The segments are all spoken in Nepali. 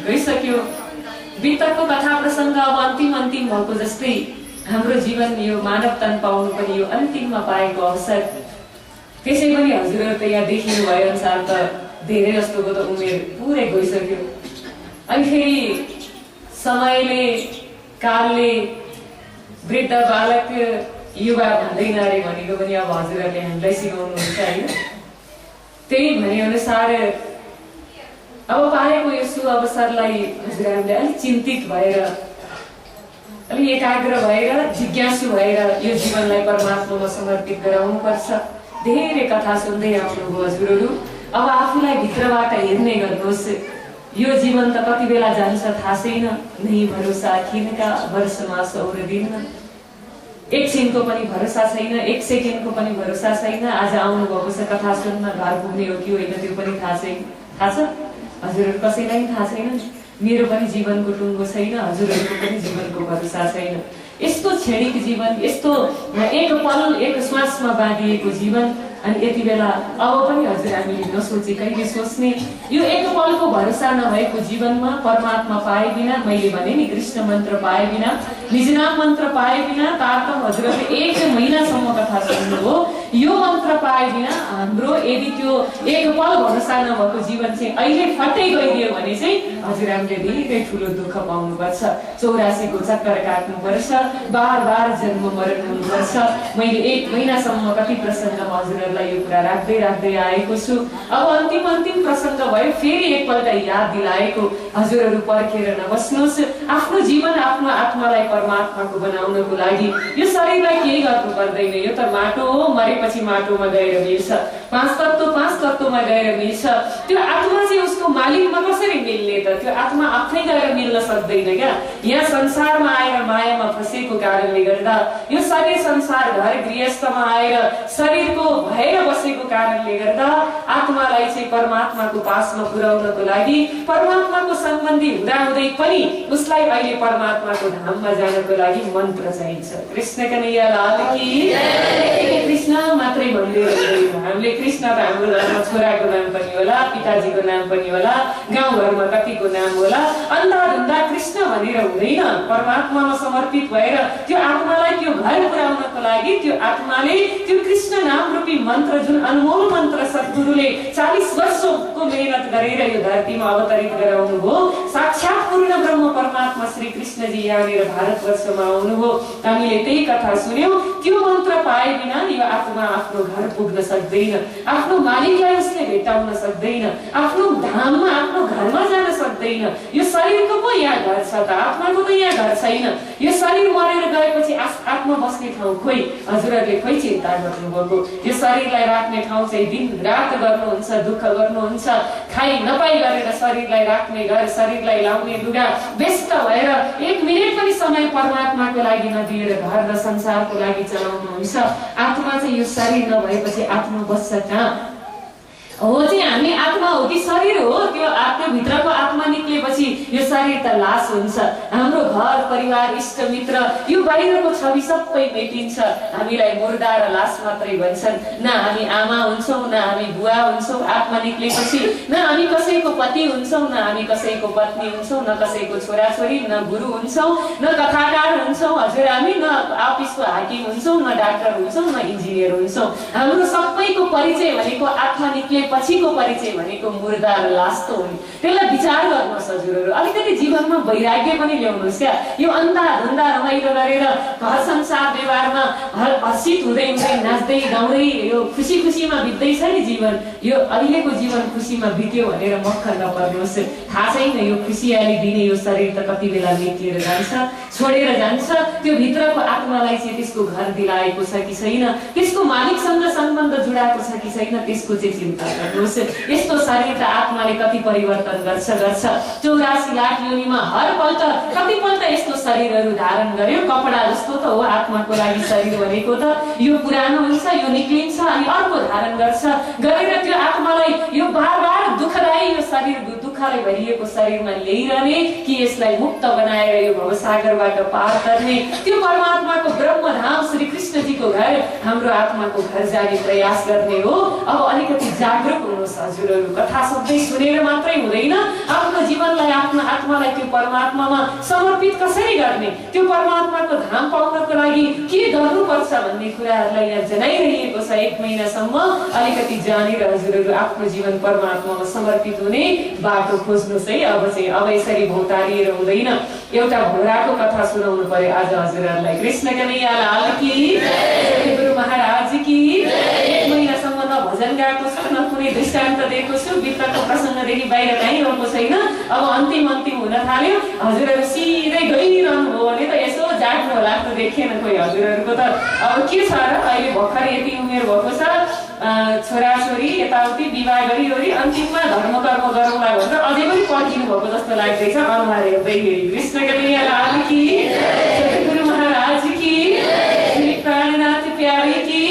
गइसक्यो। बितकको कथा प्रसङ्ग अब अन्तिम भएको जस्तै हाम्रो जीवन यो मानव तन पाउनु पनि यो अन्तिममा पाएको अवसर। त्यसै पनि हजुरहरू त यहाँ देखिनु भए अनुसार त धेरै जस्तोको त उमेर पुरै गइसक्यो। अनि फेरि समयले कालले वृद्ध बालक युवा भन्दैन अरे भनेको पनि अब हजुरहरूले हामीलाई सिकाउनुहुन्छ होइन। त्यही भने अनुसार अब पाएको यो सुअवसरलाई हजुरहरूले अलिक चिन्तित भएर अलिक एकाग्र भएर जिज्ञासु भएर यो जीवनलाई परमात्मामा समर्पित गराउनुपर्छ। धेरै कथा सुन्दै आउनुभयो हजुरहरू। अब आफूलाई भित्रबाट हेर्ने गर्नुहोस्, यो जीवन त कति बेला जान्छ थाहा छैन। नै भरोसा किनका वर्षमा 100 दिन, एकछिनको पनि भरोसा छैन, एक सेकेन्डको पनि भरोसा छैन। आज आउनुभएको छ कथा सुन्न, घर पुग्ने हो कि होइन त्यो पनि थाहा छैन। थाहा छ हजुरहरू कसैलाई पनि थाहा छैन। मेरो पनि जीवनको टुङ्गो छैन, हजुरहरूको पनि जीवनको भरोसा छैन। यस्तो क्षणिक जीवन, यस्तो एक पल एक श्वासमा बाँधिएको जीवन। अनि यति बेला अब पनि हजुर हामीले नसोचे कहिले सोच्ने यो एक पलको भरोसा नभएको जीवनमा परमात्मा पाए बिना, मैले भने नि कृष्ण मन्त्र पाए बिना, निजनाम मन्त्र पाए बिना, तारतम हजुरहरूले 1 महिनासम्म कथा सुन्नुभयो। यो मन्त्र पाए बिना हाम्रो यदि त्यो एक पल भरोसा नभएको जीवन चाहिँ अहिले फटै गइदियो भने चाहिँ हजुर हामीले धेरै ठुलो दुःख पाउनुपर्छ। 84 को चक्कर काट्नुपर्छ, बार जन्म मरण हुनुपर्छ। मैले 1 महिनासम्म कति प्रसङ्गमा हजुरहरूलाई यो कुरा राख्दै आएको छु। अब अन्तिम प्रसङ्ग भयो, फेरि एकपल्ट याद दिलाएको। हजुरहरू पर्खेर नबस्नुहोस्। आफ्नो जीवन आफ्नो आत्मालाई परमात्माको बनाउनको लागि यो शरीरलाई केही गर्नु पर्दैन। यो त माटो हो, मरेपछि माटोमा गएर मिल्छ। 5 तत्त्वमा गएर मिल्छ। त्यो आत्मा चाहिँ उसको मालिकमा कसरी मिल्ने त? त्यो आत्मा आफै गएर मिल्न सक्दैन क्या। यहाँ संसारमा आएर मायामा फसेको कारणले गर्दा, यो शरीर संसार घर गृहस्थमा आएर शरीरको भएर बसेको कारणले गर्दा आत्मालाई चाहिँ परमात्माको पासमा पुर्याउनको लागि परमात्माको सम्बन्धी हुँदाहुँदै पनि उसलाई अहिले परमात्माको धाममा जानको लागि मन्त्र चाहिन्छ। कृष्ण कन्हैया लाल की जय। कृष्ण मात्रै भन्दै हुँदैन। हामीले कृष्ण त हाम्रो घरमा छोराको नाम पनि होला, पिताजीको नाम पनि होला, गाउँघरमा कतिको नाम होला। अन्धाधुन्दा कृष्ण भनेर हुँदैन। परमात्मामा समर्पित भएर त्यो आत्मालाई त्यो घर पुर्याउनको लागि त्यो आत्माले त्यो कृष्ण नाम रूपी मन्त्र, जुन अनमोल मन्त्र सद्गुरुले 40 वर्षको मेहनत गरेर यो धरतीमा अवतरित गराउनु भयो। साक्षात पूर्ण ब्रह्म परमात्मा श्री कृष्णजी यहाँनिर भारतवर्षमा आउनुभयो। हामीले त्यही कथा सुन्यौं। त्यो मन्त्र पाए बिना यो आत्मा आफ्नो घर पुग्न सक्दैन, आफ्नो मालिकलाई उसले भेटाउन सक्दैन, आफ्नो धाममा आफ्नो घरमा जान सक्दैन। यो शरीरको पो यहाँ घर छ त, आत्माको त यहाँ घर छैन। यो शरीर मरेर गएपछि आत्मा बस्ने ठाउँ खोइ? हजुरहरूले खोइ चिन्ता गर्नुभएको? यो शरीरलाई राख्ने ठाउँ चाहिँ दिन रात गर्नुहुन्छ, दुःख गर्नुहुन्छ। खाइ नपाई गरेर शरीरलाई राख्ने घर, शरीरलाई लाउने लुगा, व्यस्त भएर 1 मिनेट पनि समय परमात्माको लागि नदिएर घर र संसारको लागि चलाउनुहुन्छ। आत्मा चाहिँ यो शरीर नभएपछि आत्मा बस्छ कहाँ? हो चाहिँ हामी आत्मा हो कि शरीर हो? त्यो भित्रको आत्मा निक्लेपछि यो शरीर त लास हुन्छ। हाम्रो घर परिवार इष्ट मित्र यो बाहिरको छवि सबै मेटिन्छ। हामीलाई मुर्दा र लास मात्रै भन्छन्। न हामी आमा हुन्छौँ, न हामी बुवा हुन्छौँ आत्मा निक्लेपछि, न हामी कसैको पति हुन्छौँ, न हामी कसैको पत्नी हुन्छौँ, न कसैको छोराछोरी, न गुरु हुन्छौँ, न कथाकार हुन्छौँ। हजुर हामी न अफिसको हाकिम हुन्छौँ, न डाक्टर हुन्छौँ, न इन्जिनियर हुन्छौँ। हाम्रो सबैको परिचय भनेको आत्मा निक्ले पछिको परिचय भनेको मुर्दा र लास त हो नि। त्यसलाई विचार गर्नुहोस् हजुरहरू। अलिकति जीवनमा वैराग्य पनि ल्याउनुहोस् क्या। यो अन्धाधुन्दा रमाइलो गरेर घर संसार व्यवहारमा हर्षित हुँदै नाच्दै गाउँदै यो खुसीमा बित्दैछ नि जीवन। यो अहिलेको जीवन खुसीमा बित्यो भनेर मक्ख नपर्नुहोस्। थाहा छैन यो खुसियाली दिने यो शरीर त कति बेला मेटिएर जान्छ, छोडेर जान्छ। त्यो भित्रको आत्मालाई चाहिँ त्यसको घर दिलाएको छ कि छैन, त्यसको मालिकसँग सम्बन्ध जुडाएको छ कि छैन, त्यसको चाहिँ चिन्ता गर्नुहोस्। यस्तो शरीर त आत्माले कति परिवर्तन गर्छ। 84 लाख योनिमा हर पल्ट कतिपल्ट यस्तो शरीरहरू धारण गर्यो। कपडा जस्तो त हो आत्माको लागि शरीर भनेको त। यो पुरानो हुन्छ, यो निक्लिन्छ, अनि अर्को धारण गर्छ। गरेर त्यो आत्मालाई यो बार दुःखदायी यो शरीर, दुःखले भरिएको शरीरमा ल्याइरहने कि यसलाई मुक्त बनाएर यो भवसागरबाट पार गर्ने, त्यो परमात्माको ब्रह्मधाम श्री कृष्णजीको घर, हाम्रो आत्माको घर जाने प्रयास गर्ने हो। अब अलिकति जागरुक हुनुहोस् हजुरहरू। कथा सबै सुनेर मात्रै हुँदैन। आफ्नो जीवनलाई आफ्नो आत्मालाई त्यो परमात्मामा समर्पित कसरी गर्ने, त्यो परमात्माको धाम पाउनको लागि के गर्नुपर्छ भन्ने कुराहरूलाई यहाँ जनाइरहेको छ। 1 महिनासम्म अलिकति जानेर हजुरहरू आफ्नो जीवन परमात्मामा समर्पित हुने बाटो खोज्नुहोस् है। अब यसरी भौतारिएर हुँदैन। एउटा घोडाको कथा सुनाउनु पर्यो आज हजुरहरूलाई। कृष्ण कन्हैया लाल की, गुरु महाराज की। 1 महिनासम्म न भजन गाएको छु, न कुनै दृष्टान्त दिएको छु, वितको प्रसङ्गदेखि बाहिर कहीँ रहेको छैन। अब अन्तिम हुन थाल्यो। हजुरहरू सिधै गइरहनु भयो भने त यसो जाग्नु होला त देखेन कोही हजुरहरूको त। अब के छ र, अहिले भर्खर यति उमेर भएको छ, छोराछोरी यताउति विवाह गरिवरी अन्तिममा धर्म कर्म गरौँला भनेर अझै पनि पर्खिनु भएको जस्तो लाग्दैछ अनुहार हेर्दैखेरि। कृष्ण कन्हैया लाल की, गुरु महाराज की, श्री प्राणनाथ प्यारे की।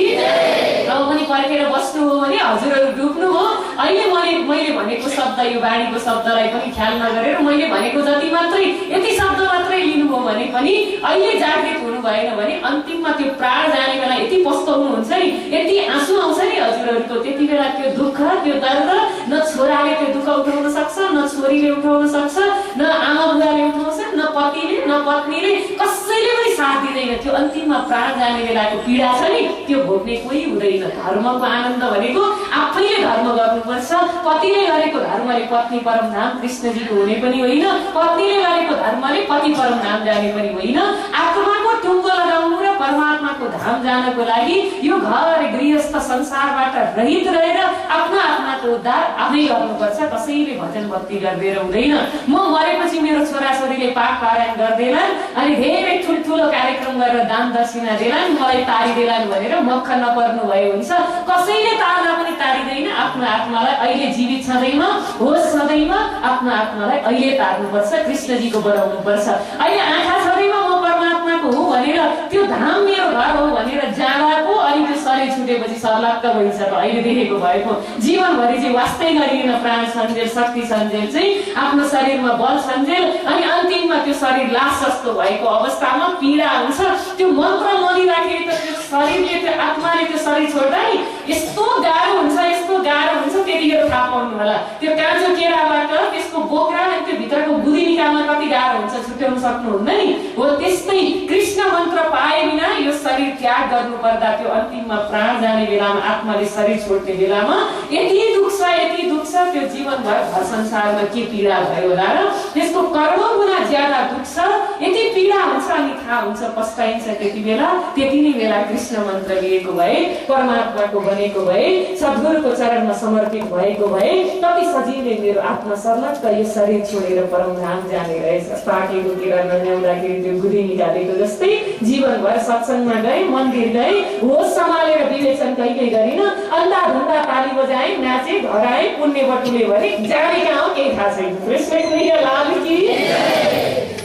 अब पनि पर्खेर बस्नु हो भने हजुरहरू डुब्नु हो। अहिले मैले भनेको शब्द, यो बाणीको शब्दलाई पनि ख्याल नगरेर मैले भनेको जति मात्रै, यति शब्द मात्रै लिनु हो भने पनि अहिले जागृत हुनु भएन भने अन्तिममा त्यो प्राण जाने बेला यति पस्ताउनु हुन्छ नि, यति आँसु आउँछ नि हजुरहरूको। त्यति बेला त्यो दुःख, त्यो दर्द न छोराले त्यो दुःख उठाउन सक्छ, न छोरीले उठाउन सक्छ, न आमा बुवाले उठाउँछ, न पतिले, न पत्नीले, कसैले पनि साथ दिँदैन। त्यो अन्तिममा प्राण जाने बेलाको पीडा छ नि, त्यो भोग्ने कोही हुँदैन। धर्मको आनन्द भनेको आफैले धर्म गर्नुपर्छ। पतिले गरेको धर्मले पत्नी परम धाम कृष्णजीको हुने पनि होइन, पत्नीले गरेको धर्मले पति परम धाम जाने पनि होइन। आत्माको टुङ्गो लगाउनु र परमात्माको धाम जानको लागि यो घर गृहस्थ संसारबाट रहित रहेर आफ्नो आत्माको उद्धार आफै गर्नुपर्छ। कसैले भजन भक्ति गरिदिएर हुँदैन। म मरेपछि मेरो छोराछोरीले पाठ पारायण गर्दैनन्, अनि धेरै ठुल्ठुलो कार्यक्रम गरेर दान दक्षिणा देलान्, मलाई तारिदेलान् भनेर मक्ख नपर्नु भयो हुन्छ। कसैले तार्दा पनि तारिँदैन। आफ्नो आत्मालाई अहिले जीवित छँदैमा, होस छँदैमा आफ्नो आत्मालाई अहिले तार्नुपर्छ, कृष्णजीको बनाउनुपर्छ। अहिले आँखा छँदैमा म परमात्माको हो भनेर, त्यो धाम मेरो घर हो भनेर जाँदाको अनि त्यो शरीर छुटेपछि सर्लक्क भइन्छ। त अहिले देखेको भएको जीवनभरि चाहिँ वास्तै गरिएन प्राण सञ्जेल, शक्ति सञ्जेल चाहिँ आफ्नो शरीरमा बल सञ्जेल, अनि अन्तिममा त्यो शरीर लास जस्तो भएको अवस्थामा पीडा हुन्छ। त्यो मन्त्र मलिराखेर त त्यो शरीरले, त्यो आत्माले त्यो शरीर छोड्दा नि यस्तो गाह्रो हुन्छ, यस्तो गाह्रो हुन्छ। त्यतिखेर थाहा पाउनु होला त्यो काँचो केराबाट त्यसको बोक्रा अनि त्यो भित्रको गुदी निकाल्न कति गाह्रो हुन्छ, छुट्याउन सक्नुहुन्न नि। हो त्यस्तै कृष्ण मन्त्र पाए बिना यो शरीर त्याग गर्नु पर्दा त्यो अन्तिममा प्राण जाने बेलामा, आत्माले शरीर छोड्ने बेलामा यति दुख्छ, यति दुख्छ। त्यो जीवनभर घर संसारमा के पीडा भयो होला र त्यसको करोडौं गुणा ज्यादा दुख्छ, यति पीडा हुन्छ। अनि थाहा हुन्छ, पस्ताइन्छ। त्यति नै बेला कृष्ण मन्त्र लिएको भए, परमात्माको बनेको भए, सद्गुरुको चरणमा समर्पित भएको भए कति सजिलै मेरो आत्मा सर्लक्क यो शरीर छोडेर परम धाम जाने रहेछ। पाकेको केरा नल्याउँदाखेरि त्यो गुदी निकालेको जस्तै जीवनभर सत्सङ्गमा गए, मन्दिर गए, होस सम्हालेर विवेचन कहिले गरिन, अन्धाधुन्दा ताली बजाए, नाचे, घर आए, पुण्य बटुले भने जाने कहाँ हो केही थाहा छैन। कृष्ण कन्हैया लाल की।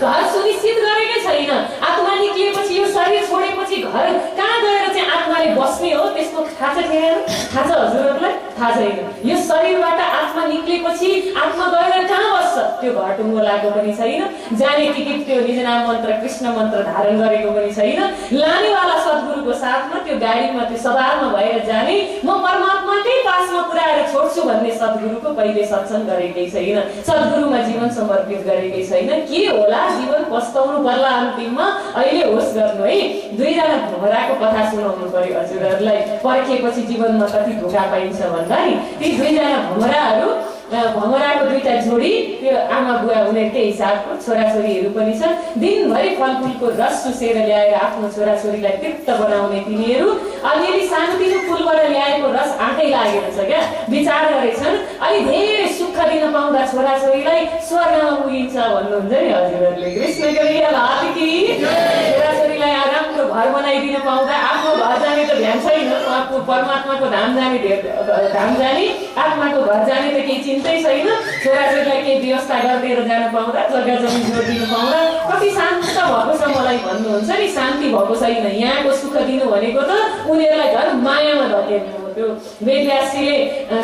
घर सुनिश्चित गरेकै छैन। आत्मा निक्लिएपछि, यो शरीर छोडेपछि घर कहाँ गएर चाहिँ आत्माले बस्ने हो त्यसको थाहा छ थिएन? थाहा छ हजुरहरूलाई? थाहा छैन। यो शरीरबाट आत्मा निक्लिएपछि आत्मा गएर कहाँ बस्छ त्यो घर टुङ्गो लागेको पनि छैन। जाने टिकट त्यो निजनाम मन्त्र कृष्ण मन्त्र धारण गरेको पनि छैन। लानेवाला सद्गुरुको साथमा त्यो गाडीमा त्यो सवारमा भएर जाने, म परमात्माकै पासमा पुर्याएर छोड्छु भन्ने सद्गुरुको कहिले सत्सङ्ग गरेकै छैन, सद्गुरुमा जीवन समर्पित गरेकै छैन। के होला जीवन पस्ताउनु पर्ला अन्तिममा। अहिले होस गर्नु है। 2 जना भमराको कथा सुनाउनु पर्यो हजुरहरूलाई। पर्खेपछि जीवनमा कति धोका पाइन्छ भन्दा नि ती 2 जना भमराहरू, भमराको 2टा जोडी, त्यो आमा बुवा उनीहरूकै हिसाबको छोराछोरीहरू पनि छन्। दिनभरि फलफुलको रस चुसेर ल्याएर आफ्नो छोराछोरीलाई तृप्त बनाउने तिनीहरू अलिअलि सानोतिनो फुलबाट ल्याएको रस आँटै लागेको छ क्या, विचार गरेछन्। अलि धेरै सुख दिन पाउँदा छोराछोरीलाई स्वर्गमा पुगिन्छ भन्नुहुन्छ नि हजुरहरूले। कृष्ण कन्हैया लाल की। छोराछोरीलाई राम्रो घर बनाइदिन पाउँदा आफ्नो घर जाने त ध्यान छैन, आफ्नो परमात्माको धाम जाने आत्माको घर जाने त केही चिन्तै छैन। छोराछोरीलाई केही व्यवस्था गरिदिएर जान पाउँदा, जग्गा जमिन जोडिदिनु पाउँदा कति शान्त भएको छ मलाई भन्नुहुन्छ नि। शान्ति भएको छैन। यहाँको सुख दिनु भनेको त उनीहरूलाई झन् मायामा धकेल्नु हो। त्यो वेदव्यासजीले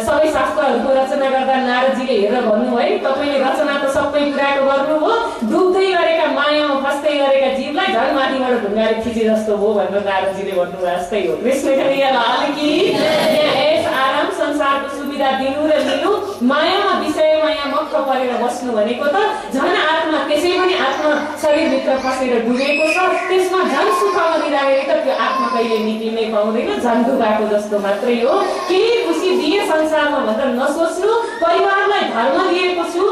सबै शास्त्रहरूको रचना गर्दा नारदजीले हेरेर भन्नुभयो, तपाईँले रचना त सबै कुराको गर्नुभयो, डुब्दै गरेका मायामा फस्दै गरेका जीवलाई झन् माथिबाट ढुङ्गाले खिचे जस्तो हो भनेर नारदजीले भन्नुभयो। जस्तै हो। कृष्ण कन्हैया लाल की। यहाँ यस आराम संसारको बिदा दिनु र लिनु, मायामा विषयमा यहाँ मक्क परेर बस्नु भनेको त झन् आत्मा त्यसै पनि आत्मा शरीरभित्र पसेर डुबेको छ, त्यसमा झन् सुख मदिराले त त्यो आत्मा कहिले निक्लिनै पाउँदैन, झन् डुबाएको जस्तो मात्रै हो। केही खुसी दिए संसारमा भनेर नसोच्नु। परिवारलाई धर्म दिएको छु,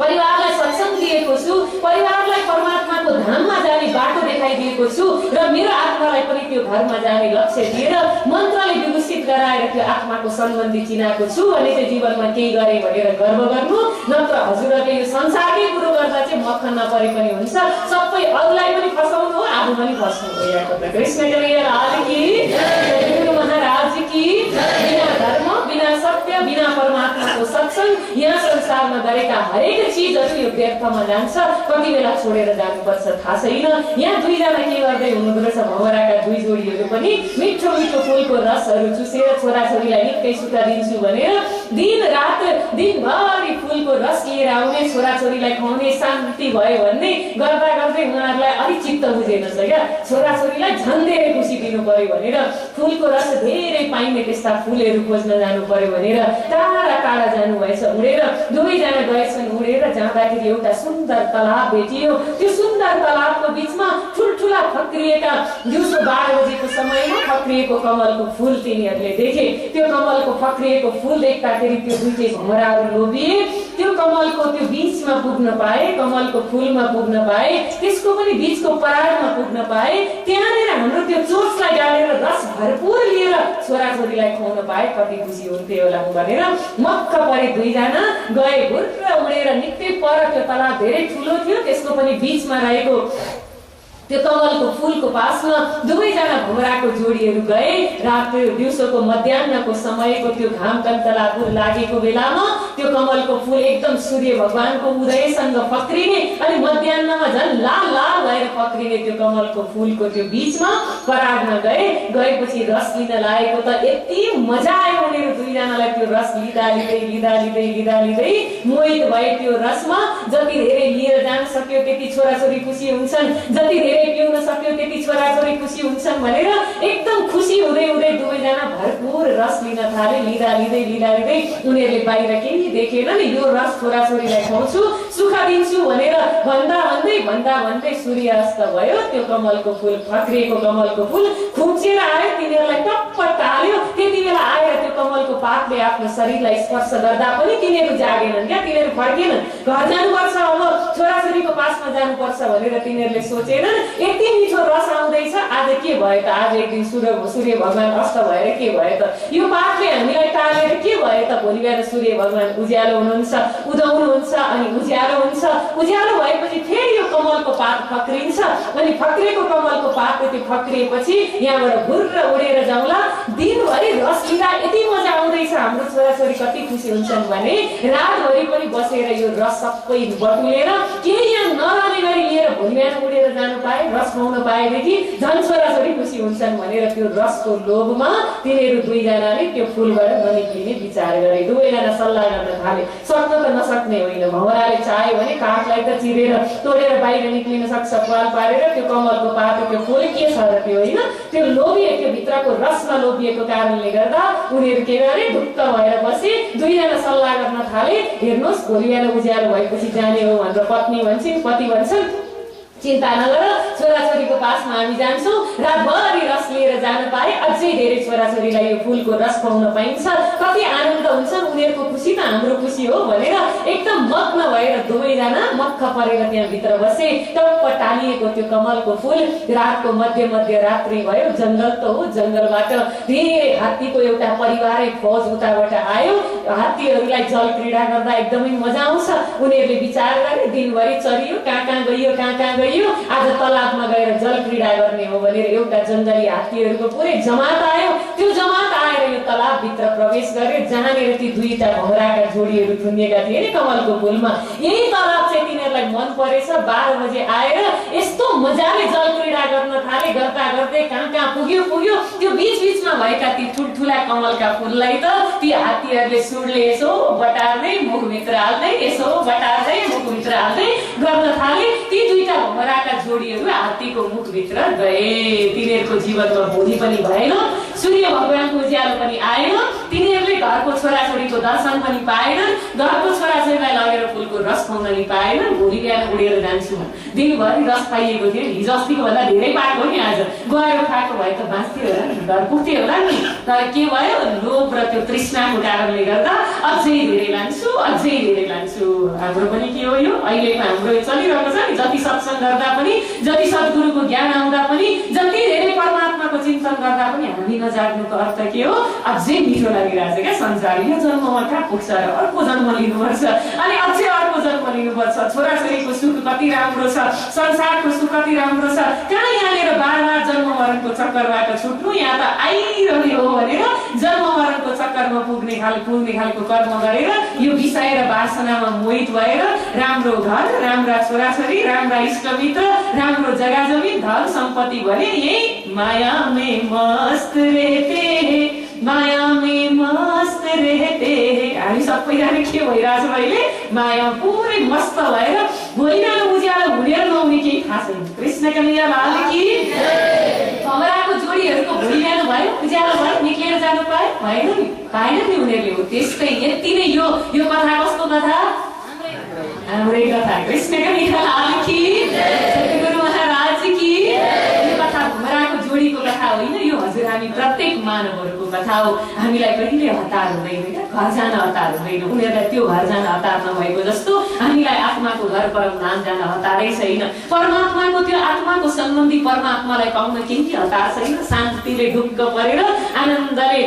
परिवारलाई सत्संग दिएको छु, परिवारलाई परमात्माको धाममा जाने बाटो देखाइदिएको छु र मेरो आत्मालाई पनि त्यो घरमा जाने लक्ष्य दिएर मन्त्रले विभूषित गराएर त्यो आत्माको सम्बन्धी चिनाएको छु भने चाहिँ जीवनमा केही गरे भनेर गर्व गर्नु। नत्र हजुरहरूले यो संसारकै कुरो गर्दा चाहिँ मक्ख नपरे पनि हुन्छ, सबै अरूलाई पनि फसाउनु हो, आफू पनि फस्नु हो। यहाँको त कृष्णको लाल की, गुरु महाराज की। बिना धर्म, बिना सत्य, बिना परमात्माको सत्संग यहाँ संसारमा गरेका हरेक चीजहरू यो व्यर्थमा जान्छ। कति बेला छोडेर जानुपर्छ थाहा छैन। यहाँ दुईजना के गर्दै हुनुहुँदो रहेछ, भँवराका दुई जोडीहरू पनि मिठो मिठो फुलको रसहरू चुसेर छोराछोरीलाई निकै सुख दिन्छु भनेर दिन रात दिनभरि फुलको रस लिएर आउने, छोराछोरीलाई खुवाउने, शान्ति भयो भन्ने गर्दा गर्दै उनीहरूलाई अलिक चित्त बुझेनछ क्या। छोराछोरीलाई झन् धेरै खुसी दिनु पर्यो भनेर फुलको रस धेरै पाइने त्यस्ता फुलहरू खोज्न जानु पर्यो भनेर टाढा टाढा जानुभएछ। उडेर दुवैजना गएछन्। उडेर जाँदाखेरि एउटा सुन्दर तलाब भेटियो। त्यो सुन्दर तलाबको बीचमा ठुल्ठुला फक्रिएका दिउँसो 12 बजेको समयमा फक्रिएको कमलको फूल तिनीहरूले देखे। त्यो कमलको फक्रिएको फूल देख्दाखेरि त्यो दुईटै भँवराहरू लोभिए। त्यो कमलको त्यो बीचमा पुग्न पाए, कमलको फूलमा पुग्न पाए, त्यसको पनि बीचको पराडमा पुग्न पाए। त्यहाँनिर हाम्रो त्यो चोचलाई गाडेर रस भरपूर लिएर छोराछोरीलाई खुवाउन पाए कति खुसी हुन्थ्यो होला भनेर मक्क परे। दुईजना गए, भुर्र उडेर निकै पर त्यो तलाब धेरै ठुलो थियो, त्यसको पनि बीचमा रहेको त्यो कमलको फूलको पासमा दुवैजना भँवराको जोडीहरू गए। रात दिउँसोको मध्याह्नको समयको त्यो घाम कन्तलापुर लागेको बेलामा त्यो कमलको फूल एकदम सूर्य भगवानको उदयसँग फक्रिने अनि मध्याह्नमा झन् लाल लाल भएर फक्रिने त्यो कमलको फूलको त्यो बीचमा पराडमा गए। गएपछि रस लिन लागेको त यति मजा आयो उनीहरू दुईजनालाई। त्यो रस लिँदा लिँदै लिँदा लिँदै लिँदा लिँदै मोहित भए त्यो रसमा। जति धेरै लिएर जान सक्यो त्यति छोराछोरी खुसी हुन्छन्, जति धेरै पिउन सक्यो त्यति छोराछोरी खुसी हुन्छन् भनेर एकदम खुसी हुँदै हुँदै दुवैजना भरपूर रस लिन थाले। लिँदा लिँदै लिँदा लिँदै उनीहरूले बाहिर केही देखेन नि, यो रस छोराछोरीलाई खुवाउँछु, सुख दिन्छु भनेर भन्दा भन्दै सूर्य अस्त भयो। त्यो कमलको फूल, फक्रिएको कमलको फूल खुम्चेर आयो, तिनीहरूलाई टप्प टाल्यो। त्यति बेला आएर त्यो कमलको पातले आफ्नो शरीरलाई स्पर्श गर्दा पनि तिनीहरू जागेनन् क्या, तिनीहरू फर्केनन्। घर जानुपर्छ, अब छोराछोरीको पासमा जानुपर्छ भनेर तिनीहरूले सोचेनन्। यति मिठो रस आउँदैछ, आज के भयो त? आज एक दिन सूर्य भगवान अस्त भएर के भयो त? यो पातले हामीलाई टालेर के भयो त? भोलि बिहान सूर्य भगवान उज्यालो हुनुहुन्छ, उदाउनुहुन्छ अनि उज्यालो हुन्छ। उज्यालो भएपछि फेरि यो कमलको पात फक्रिन्छ अनि फक्रिएको कमलको पातले त्यो फक्रिएपछि यहाँबाट भुर्र उडेर जाउँला। दिनभरि रस लिँदा यति मजा आउँदैछ, हाम्रो छोराछोरी कति खुसी हुन्छन् भने रातभरि पनि बसेर यो रस सबै बटुलेर केही यहाँ नरहने गरी लिएर भोलि बिहान उडेर जानु पाए, रस खुवाउन पाएदेखि झन् छोराछोरी खुसी हुन्छन् भनेर त्यो रसको लोभमा तिनीहरू दुईजनाले त्यो फूलबाट ननिक्लिने विचार गरे। दुवैजना सल्लाह गर्न थाले। सक्न त नसक्ने होइन, भँवराले चाह्यो भने काठलाई त चिरेर तोडेर बाहिर निक्लिन सक्छ, पाल पारेर। त्यो कमलको पात, त्यो फूल के छ र त्यो होइन, त्यो लोभिए, त्यो भित्रको रसमा लोभिएको कारणले गर्दा उनीहरू के गरे, ढुक्क भएर बसे। दुईजना सल्लाह गर्न थाले, हेर्नुहोस् भोलि बिहान उज्यालो भएपछि जाने हो भनेर पत्नी भन्छन्, पति भन्छन् चिन्ता नगर, छोराछोरीको पासमा हामी जान्छौँ, रातभरि रस लिएर जान पाए अझै धेरै छोराछोरीलाई यो फूलको रस खुवाउन पाइन्छ, कति आनन्द हुन्छन्, उनीहरूको खुसी त हाम्रो खुसी हो भनेर एकदम मग्न भएर दुवैजना मक्ख परेर त्यहाँ भित्र बसे। टप्प टालिएको त्यो कमलको फूल। रातको मध्य रात्रि भयो, जङ्गल त हो, जङ्गलबाट धेरै हात्तीको एउटा परिवारै फौज उताबाट आयो। हात्तीहरूलाई जल क्रीडा गर्दा एकदमै मजा आउँछ। उनीहरूले विचार गरे, दिनभरि चरियो, कहाँ कहाँ गइयो, कहाँ कहाँ गइयो, आज तलाबमा गएर जल क्रीडा गर्ने हो भनेर एउटा जङ्गली हात्तीहरूको पुरै जमात आयो। त्यो जमात आएर यो तलाब भित्र प्रवेश गरे, जहाँनिर ती दुईटा भँवराका जोडीहरू थुनिएका थिए नि कमलको फूलमा। यही तलाब चाहिँ तिनीहरूलाई मन परेछ। 12 बजे आएर यस्तो मजाले जल क्रीडा गर्न थाले। गर्दा गर्दै कहाँ कहाँ पुग्यो। त्यो बीचमा भएका ती ठुल्ठुला कमलका फूललाई त ती हात्तीहरूले सुडले यसो बटार्दै मुखभित्र हाल्दै, यसो बटार्दै मुखभित्र हाल्दै गर्न थाले। ती दुईटा भँवराका जोडीहरू हात्तीको मुखभित्र गए। तिनीहरूको जीवनमा भोलि पनि भएन, सूर्य भगवानको उज्यालो पनि आएन, तिनीहरूले घरको छोराछोरीको दर्शन पनि पाएनन्, घरको छोराछोरीलाई लगेर फुलको रस खुवाउन नि पाएनन्। भोलि बिहान उडेर जान्छु दिनभरि रस पाइएको थियो, हिजो अस्तिको भन्दा धेरै पाएको नि, आज गएर खाएको भए त बाँच्थ्यो होला नि, घर पुग्थ्यो होला नि। तर के भयो, लोभ र त्यो तृष्णाको कारणले गर्दा अझै धेरै लान्छु, अझै धेरै लान्छु। हाम्रो पनि के हो यो अहिलेको हाम्रो चलिरहेको छ नि, जति सत्संग गर्दा पनि, जति सद्गुरुको ज्ञान आउँदा पनि, जति धेरै परमात्माको चिन्तन गर्दा पनि हामी नजाग्नुको अर्थ के हो, अझै मिठो लागिरहेछ क्या संसार। यो जन्ममा कहाँ पुग्छ र, अर्को जन्म लिनुपर्छ, अनि अझै अर्को जन्म लिनुपर्छ। छोराछोरीको सुख कति राम्रो छ, संसारको सुख कति राम्रो छ, कहाँ यहाँनिर बार बार जन्म मरणको चक्करबाट छुट्नु। यहाँ त आइरहने हो भनेर जन्म मरणको चक्करमा पुग्ने खालको कर्म गरेर यो विषय र वासनामा मोहित भएर राम्रो घर, राम्रा छोराछोरी, राम्रा इष्टमित्र, राम्रो जग्गा जमिन, धन सम्पत्ति भने यही माया में मस्त रहते हैं, माया में मस्त रहते हैं। हामी सबैजना के भइरहेछ अहिले, माया पुरै मस्त भएर भोलि बिहान उज्यालो हुने र नहुने केही थाहा छैन। कृष्णका लीला लाल की कमराको जोडीहरूको भोलि बिहान भयो, उज्यालो भयो, निक्लेर जानु भएन नि, पाएन नि उनीहरूले। हो त्यस्तै यति नै यो कथा कसको कथा, हाम्रै कथा। कृष्णका लीला लाल की, सद्गुरु महाराज की। यो कथा भमराको जोडीको कथा होइन, यो हजुर हामी प्रत्येक मानवहरूको कथा हो। हामीलाई कहिले हतार हुँदैन, घर जान हतार हुँदैन, उनीहरूलाई त्यो घर जान हतार नभएको जस्तो हामीलाई आत्माको घर परम धाम जान हतारै छैन। परमात्माको त्यो आत्माको सम्बन्धी परमात्मालाई पाउन केही हतार छैन। शान्तिले ढुक्क परेर आनन्दले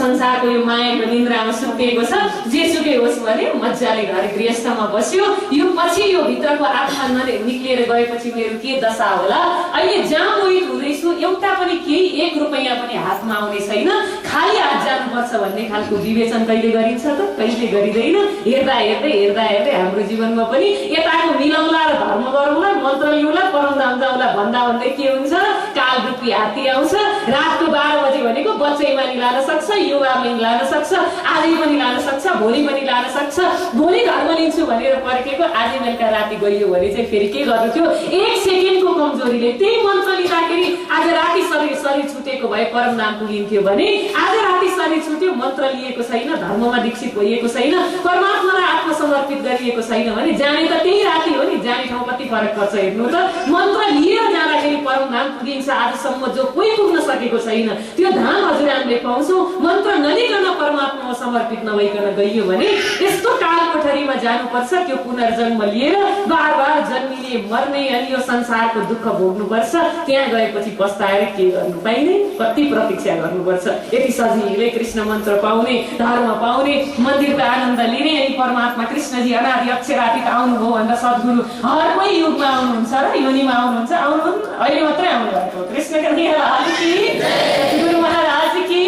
संसारको यो मायाको निन्द्रामा सुतेको छ, जे सुकै होस् भने मजाले घर गृहस्थमा बस्यो। यो पछि यो भित्रको आत्मा निक्लिएर गएपछि मेरो के दशा होला, अहिले जहाँ मोहित हुँदैछु एउटा पनि केही एक रुपैयाँ पनि हातमा आउने छैन, खाली हात जानुपर्छ भन्ने खालको विवेचन कहिले गरिन्छ त, कहिले गरिँदैन। हेर्दा हेर्दै हाम्रो जीवनमा पनि यताको मिलाउला र धर्म गरौँला, मन्त्र लिउँला, परमधाम जाउँला भन्दै के हुन्छ, काल रूपी हात्ती आउँछ। रातको 12 बजे भनेको बच्चैमा नि लान सक्छ, युवामा नि लान सक्छ, आजै पनि लान सक्छ, भोलि पनि लान सक्छ। भोलि धर्म लिन्छु भनेर पर्खेको आज बेलुका राति गइयो भने चाहिँ फेरि के गर्नु थियो, 1 सेकेन्डको कमजोरीले त्यही मन्त्र लिँदाखेरि आज राति शरीर छुटेको भए परम नाम पुगिन्थ्यो भने आज राति शरीर छुट्यो, मन्त्र लिएको छैन, धर्ममा दीक्षित भइएको छैन, परमात्मालाई आत्मसमर्पित गरिएको छैन भने जाने त त्यही राति हो नि। जाने ठाउँ कति फरक पर्छ हेर्नु त। मन्त्र लिएर जाँदाखेरि परम नाम पुगिन्छ। आजसम्म जो कोही पुग्न सकेको छैन त्यो धाम हजुर हामीले पाउँछौँ। मन्त्र नलिकन परमात्मामा समर्पित नभइकन गइयो भने यस्तो काल कोठरीमा जानुपर्छ, त्यो पुनर्जन्म लिएर बार बार जन्मिने मर्ने अनि यो संसारको दुःख भोग्नुपर्छ। त्यहाँ गएपछि पस्ताएर के गर्नु पाइने, कति प्रतीक्षा गर्नुपर्छ। यति सजिलै कृष्ण मन्त्र पाउने, धर्म पाउने, मन्दिरको आनन्द लिने, अनि परमात्मा कृष्णजी अनादि अक्षरातीत आउनुभयो भनेर सद्गुरु हर कोही युगमा आउनुहुन्छ र योनिमा आउनुहुन्छ। अहिले मात्रै आउनु भएको कृष्णका लीला की, सद्गुरु महाराज की।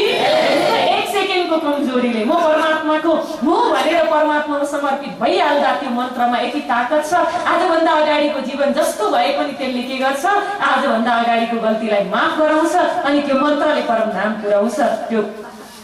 1 सेकेन्डको कमजोरीले म परमात्माको हो भनेर परमात्मामा समर्पित भइहाल्दा त्यो मन्त्रमा यति ताकत छ। आजभन्दा अगाडिको जीवन जस्तो भए पनि त्यसले के गर्छ, आजभन्दा अगाडिको गल्तीलाई माफ गराउँछ अनि त्यो मन्त्रले परम धाम पुर्याउँछ। त्यो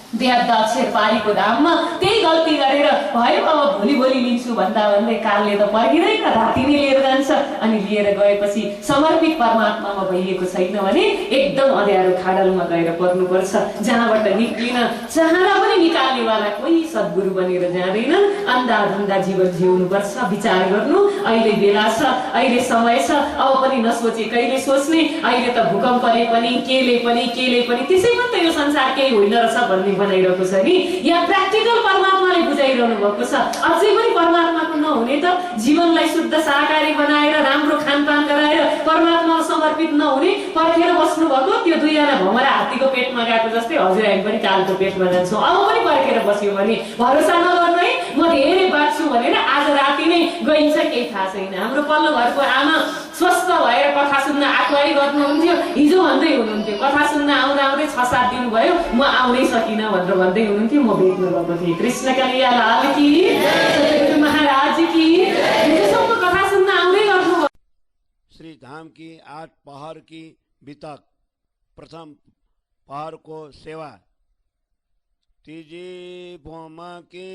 देहाद्ध अक्षर पारीको धाममा त्यही गल्ती गरेर भयो, अब भोलि लिन्छु भन्दै कालले त पर्खिँदैन, राति नै लिएर जान्छ। अनि लिएर गएपछि समर्पित परमात्मामा भइएको छैन भने एकदम अँध्यारो खाडलमा गएर पर्नुपर्छ, जहाँबाट निक्लिन चाहना पनि निकाल्नेवाला कोही सद्गुरु बनेर जाँदैन। अन्धाधुन्दा जीवन जिउनुपर्छ। विचार गर्नु, अहिले बेला छ, अहिले समय छ, अब पनि नसोचे कहिले सोच्ने। अहिले त भूकम्पले पनि केले पनि त्यसैमा त यो संसार केही होइन रहेछ भन्ने बनाइरहेको छ नि। यहाँ प्र्याक्टिकल परमात्माले बुझाइरहनु भएको छ। अझै पनि परमात्माको नहुने त जीवनलाई शुद्ध शाकाहारी बनाएर राम्रो खानपान गराएर परमात्मामा समर्पित नहुने पर्खेर बस्नु भएको त्यो 2 जना भमरा हात्तीको पेटमा गएको जस्तै हजुर हामी पनि कालको पेटमा जान्छौँ। अब पनि पर्खेर बस्यो भने भरोसा नगर्नु है, म धेरै बाँच्छु भनेर आज राति नै गइन्छ, केही थाहा छैन। हाम्रो पल्लो घरको आमा स्वस्थ भएर कथा सुन्न आग्रही गर्नुहुन्थ्यो, हिजो भन्दै हुनुहुन्थ्यो कथा सुन्न आउँदै 6-7 दिन भयो म आउनै सकिनँ भनेर भन्दै हुनुहुन्थ्यो। म भेट्नु गएको थिएँ। कृष्णका लीला लाल की, सद्गुरु महाराज की। हिजोसम्म कथा सुन्न आउँदै गर्नु। श्री धाम की 8 पहर की बितक। प्रथम पहर को सेवा। तीजी भूम की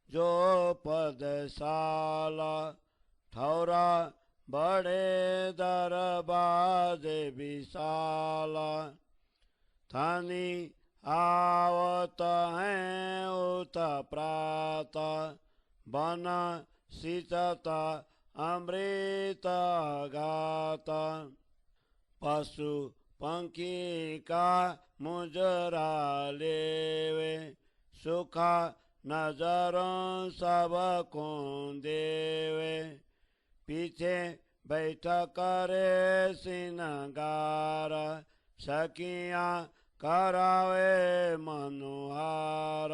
जो पदशाला, ठौरा बड़े दरबाजे विशाला, थानी आवत हैं उत प्रात बन शीतत अमृत गात पशु पंखी का मुजरा लेवे सुखा नजरों सब को देवे पीछे बैठ करे सिनगार सखियाँ करावे मनोहार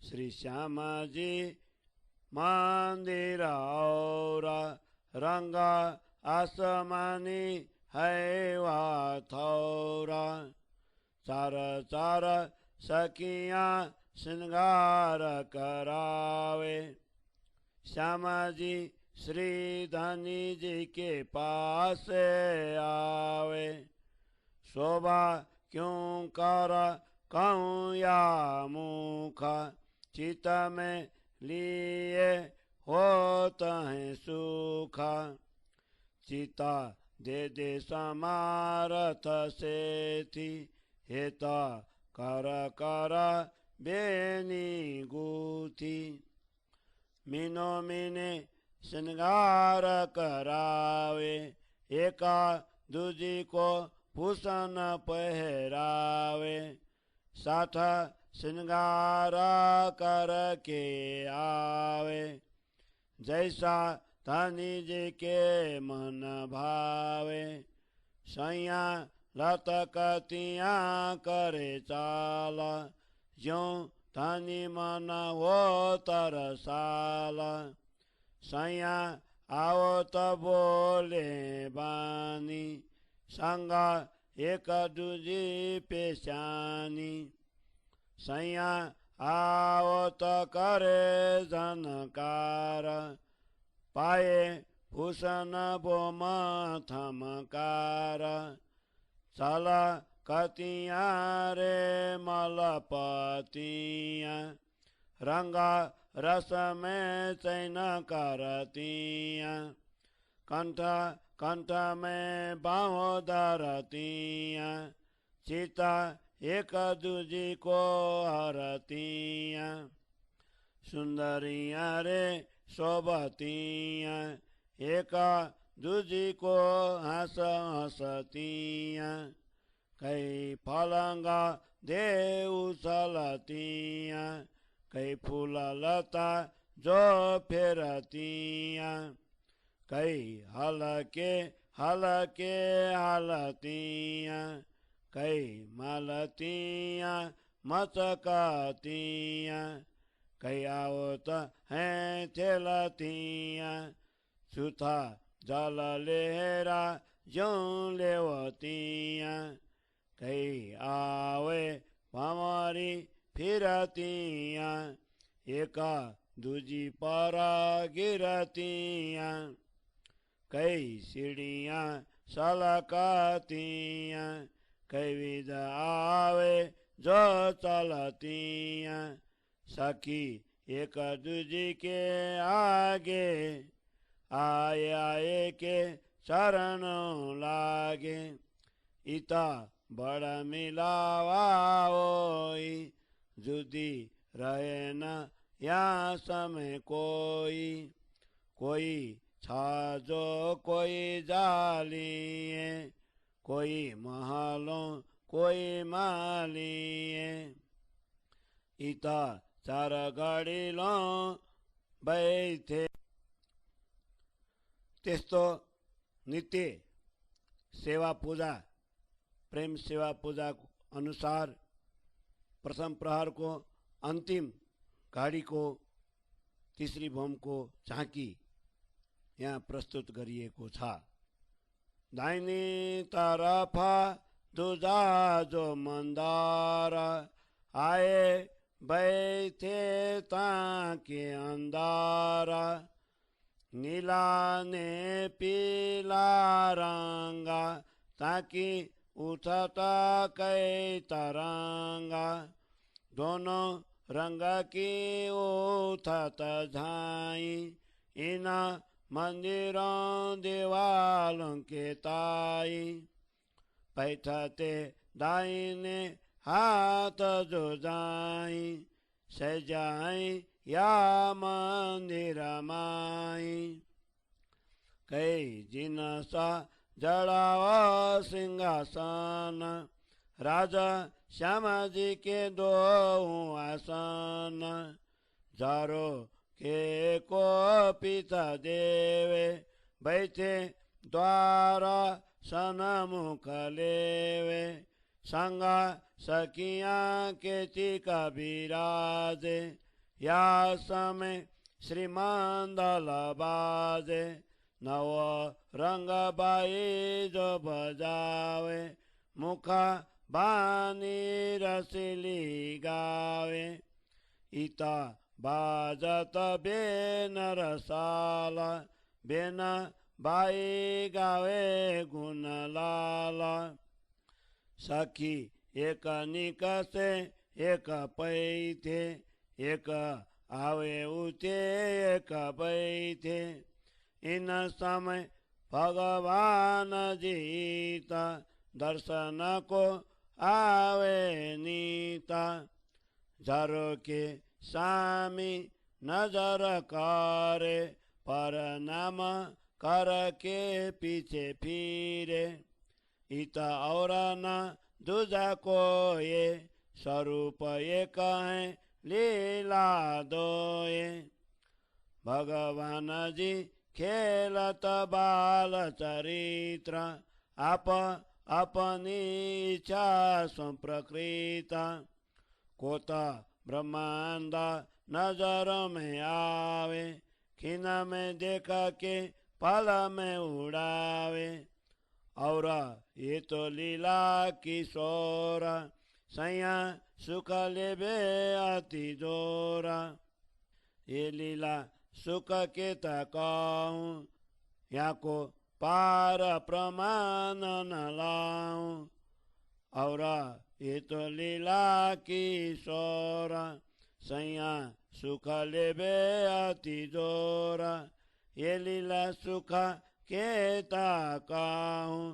श्री श्याम जी मंदिर और रंग आसमानी है वा थौरा चार चार सखियाँ श्रृंगार करावे श्यामा जी श्री धनी जी के पास आवे शोभा क्यों कर कहूँ या मुख चित में लिए होत है सुख चिता दे दे समारथ से थी हेता कर कर बेनी गुथी मीनो मीने श्रृंगार करावे एका दूजी को भूषण पहरावे साथ श्रृंगार करके आवे जैसा धनी जी के मन भावे सैया लतकतिया करे चाल ज्यों धनी मन हो तरसाल सैया आओ तो बोले बानी संगा एक दूजी पेशानी सैया आओ तो करे जनकार पाए भूषण बोम थमकार चल कतिया रे मलपतिया रंगा रस में चैन करतिया कंठ कंठ में बाहों धरतिया चिता एक दूजी को हरतिया सुंदरिया रे शोभतिया एक दूजी को हंस हंसतिया कई फलंगा दे उछलतिया कई फूल लता जो फेरतिया कई हलके हलके हलतिया कई मलतिया मचकतिया कई आवत हैं थेलतिया सुथा जल लेहरा ज्यों लेवतिया कई आवे हमारी फिरतिया एका दूजी पर गिरतिया कई सीढ़ियाँ सलकतिया कई विध आवे जो चलतिया सखी एक दूजी के आगे आए आए के चरणों लागे इता बड़ा मिलावा ओई जुदी रहे न यहाँ समय कोई कोई छाजो कोई जालिए कोई महलों कोई मालिए इता चार घड़ीलों बैठे त्यस्तो नित्य सेवा पूजा प्रेम सेवा पूजा अनुसार प्रथम प्रहर को अंतिम घड़ी को तीसरी भोम को झांकी यहाँ प्रस्तुत गरिएको छ। दाहिनी तरफ दूजा जो मंदार आए बैठे ताके अंदार नीला ने पीला रंगा ताकि उठता कई तरंगा दोनों रंग की उठत झाई इन मंदिरों दीवालों के ताई बैठते दाहिने हाथ जो जाई सजाई या मंदिर माई कई जिनसा जड़ाव सिंहासन राजा श्याम जी के दो आसन जारो के को पिता देवे बैठे द्वारा सनमुख लेवे संगा सखिया के टीका विराजे या समय श्रीमंदल बाजे नव रंग बाई जो बजावे मुखा बानी रसिली गावे इता बाजत बेन रसाला बेन बाई गावे गुण लाला सखी एक निक से एक पैथे एक आवे उठे एक बैठे इन समय भगवान जीता दर्शन को आवे नीता जरो के सामी नजर करे पर नाम कर के पीछे फिरे इत और न दूजा को ये स्वरूप एक है लीला दोए भगवान जी खेलत बाल चरित्र आप अपनी इच्छा संप्रकृत कोता ब्रह्मांड नजर में आवे खिन में देख के पल में उड़ावे और ये तो लीला किशोर सैया सुख लेबे अति जोरा ये लीला सुख के तकाऊं यहाँ को पार प्रमाण न लाऊं और ये तो लीला किशोर सैया सुख लेबे अति जोरा ये लीला सुख के तकाऊं